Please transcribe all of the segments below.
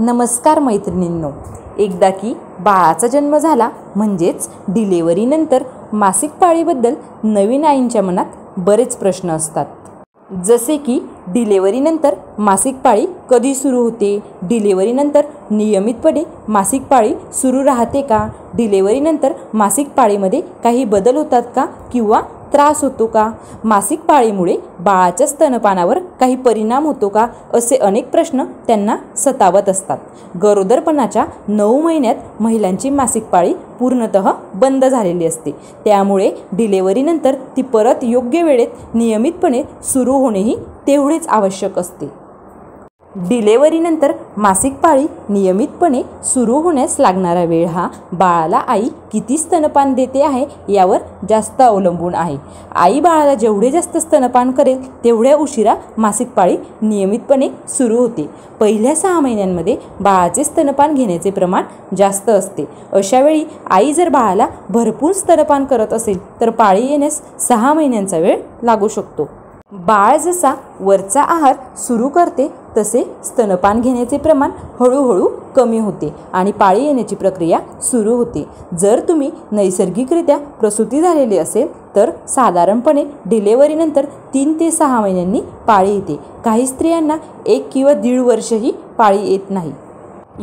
नमस्कार मैत्रिणींनो, एकदा की बाळाचा जन्म झाला म्हणजेच डिलिव्हरीनंतर मासिक पाळीबद्दल नवीन आईंच्या मनात बरेच प्रश्न असतात. जसे की डिलिव्हरीनंतर मासिक पाळी कधी सुरू होते, डिलिव्हरीनंतर नियमितपणे मासिक पाळी सुरू राहते का, डिलिव्हरीनंतर मासिक पाळीमध्ये काही बदल होतात का किंवा त्रास होतो का, मासिक पाळीमुळे बाळाच्या स्तनपानावर काही परिणाम होतो का, असे अनेक प्रश्न त्यांना सतावत असतात. गरोदरपणाच्या 9 महिन्यात महिलांची मासिक पाळी पूर्णतः बंद झालेली असते. त्यामुळे डिलिव्हरीनंतर ती परत योग्य वेळेत नियमितपणे सुरू होणेही तेवढेच आवश्यक असते. डिलिव्हरीनंतर मासिक पाळी नियमितपणे सुरू होण्यास लागणारा वेळ हा बाळाला आई किती स्तनपान देते आहे यावर जास्त अवलंबून आहे. आई बाळाला जेवढे जास्त स्तनपान करेल तेवढ्या उशिरा मासिक पाळी नियमितपणे सुरू होते. पहिल्या 6 महिन्यांमध्ये बाळाचे स्तनपान घेण्याचे प्रमाण जास्त असते. अशावेळी आई जर बाळाला भरपूर स्तनपान करत असेल तर पाळी येण्यास 6 महिन्यांचा वेळ लागू शकतो. बाळ जसा वरचा आहार सुरू करते तसे स्तनपान घेण्याचे प्रमाण हळूहळू कमी होते आणि पाळी येण्याची प्रक्रिया सुरू होते. जर तुम्ही नैसर्गिकरित्या प्रसूती झालेली असेल तर साधारणपणे डिलिव्हरीनंतर 3 ते 6 महिन्यांनी पाळी येते. काही स्त्रियांना 1 किंवा 1.5 वर्षही पाळी येत नाही.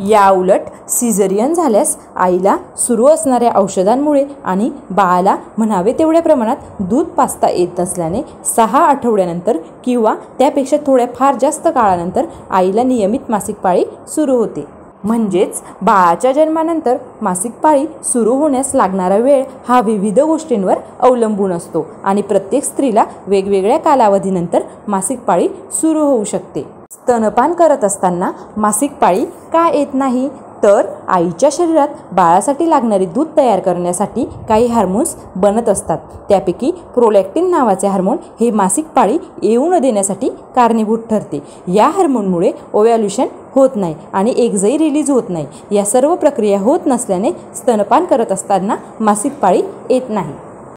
या उलट सिझेरियन झाल्यास आईला सुरू असणाऱ्या औषधांमुळे आणि बाळाला म्हणावे तेवढ्या प्रमाणात दूध पाजता येत नसल्याने 6 आठवड्यानंतर किंवा त्यापेक्षा थोड्या फार जास्त काळानंतर आईला नियमित मासिक पाळी सुरू होते. म्हणजेच बाळाच्या जन्मानंतर मासिक पाळी सुरू होण्यास लागणारा वेळ हा विविध गोष्टींवर अवलंबून असतो आणि प्रत्येक स्त्रीला वेगवेगळ्या कालावधीनंतर मासिक पाळी सुरू होऊ शकते. स्तनपान करत असताना मासिक पाळी का येत नाही तर आईच्या शरीरात बाळासाठी लागणारे दूध तयार करण्यासाठी काही हार्मोन्स बनत असतात. त्यापैकी प्रोलॅक्टिन नावाचे हार्मोन हे मासिक पाळी येऊ न देण्यासाठी कारणीभूत ठरते. या हार्मोनमुळे ओव्ह्युलेशन होत नाही आणि एगही रिलीज होत नाही. या सर्व प्रक्रिया होत नसल्याने स्तनपान करत असताना मासिक पाळी येत नाही.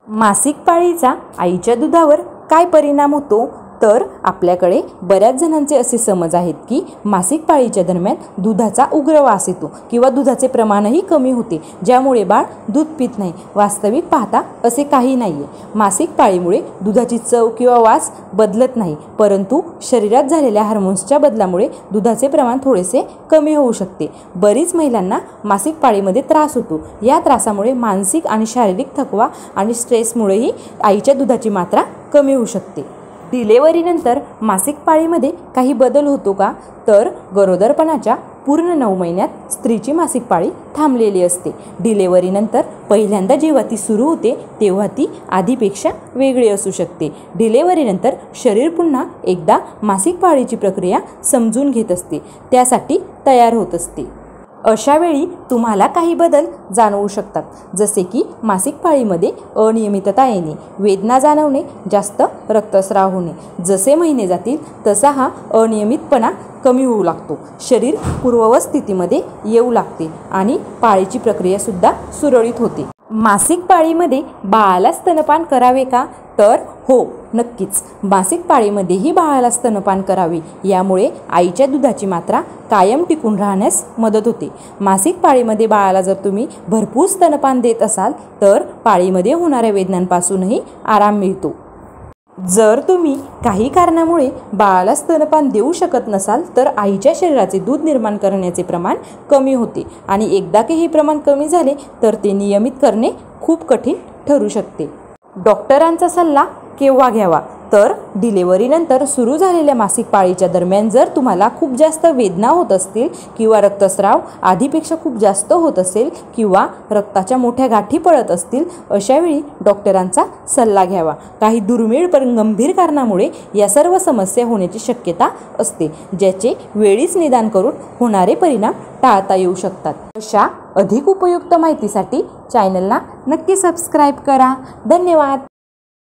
मासिक पाळीचा आईच्या दुधावर काय परिणाम होतो तर आपल्याकडे बऱ्याच जणांचे असे समज आहेत की मासिक पाळीच्या दरम्यान दुधाचा उग्र वास येतो किंवा दुधाचे प्रमाणही कमी होते, ज्यामुळे बाळ दूध पित नाही. वास्तविक पाहता असे काही नाही आहे. मासिक पाळीमुळे दुधाची चव किंवा वास बदलत नाही, परंतु शरीरात झालेल्या हार्मोन्सच्या बदलामुळे दुधाचे प्रमाण थोडेसे कमी होऊ शकते. बरीच महिलांना मासिक पाळीमध्ये त्रास होतो. या त्रासामुळे मानसिक आणि शारीरिक थकवा आणि स्ट्रेसमुळेही आईच्या दुधाची मात्रा कमी होऊ शकते. डिलिव्हरीनंतर मासिक पाळीमध्ये काही बदल होतो का तर गरोदरपणाच्या पूर्ण 9 महिन्यात स्त्रीची मासिक पाळी थांबलेली असते. डिलिव्हरीनंतर पहिल्यांदा जेव्हा ती सुरू होते तेव्हा ती आधीपेक्षा वेगळी असू शकते. डिलिव्हरीनंतर शरीर पुन्हा एकदा मासिक पाळीची प्रक्रिया समजून घेत असते, त्यासाठी तयार होत असते. अशावेळी तुम्हाला काही बदल जाणवू शकतात, जसे की मासिक पाळीमध्ये अनियमितता येणे, वेदना जाणवणे, जास्त रक्तस्राव होणे. जसे महिने जातील तसा हा अनियमितपणा कमी होऊ लागतो, शरीर पूर्ववत स्थितीमध्ये येऊ लागते आणि पाळीची प्रक्रियासुद्धा सुरळीत होते. मासिक पाळीमध्ये बाळाला स्तनपान करावे का तर हो, नक्कीच. मासिक पाळीमध्येही बाळाला स्तनपान करावे. यामुळे आईच्या दुधाची मात्रा कायम टिकून राहण्यास मदत होते. मासिक पाळीमध्ये बाळाला जर तुम्ही भरपूर स्तनपान देत असाल तर पाळीमध्ये होणाऱ्या वेदनांपासूनही आराम मिळतो. जर तुम्ही काही कारणामुळे बाळाला स्तनपान देऊ शकत नसाल तर आईच्या शरीराचे दूध निर्माण करण्याचे प्रमाण कमी होते आणि एकदा की हे प्रमाण कमी झाले तर ते नियमित करणे खूप कठीण ठरू शकते. डॉक्टरांचा सल्ला केव्हा घ्यावा तर डिलिव्हरीनंतर सुरू झालेल्या मासिक पाळीच्या दरम्यान जर तुम्हाला खूप जास्त वेदना होत असतील किंवा रक्तस्राव आधीपेक्षा खूप जास्त होत असेल किंवा रक्ताच्या मोठ्या गाठी पडत असतील, अशावेळी डॉक्टरांचा सल्ला घ्यावा. काही दुर्मिळ पण गंभीर कारणामुळे या सर्व समस्या होण्याची शक्यता असते, ज्याचे वेळीच निदान करून होणारे परिणाम टाळता येऊ शकतात. अशा अधिक उपयुक्त माहितीसाठी चॅनलला नक्की सबस्क्राईब करा. धन्यवाद.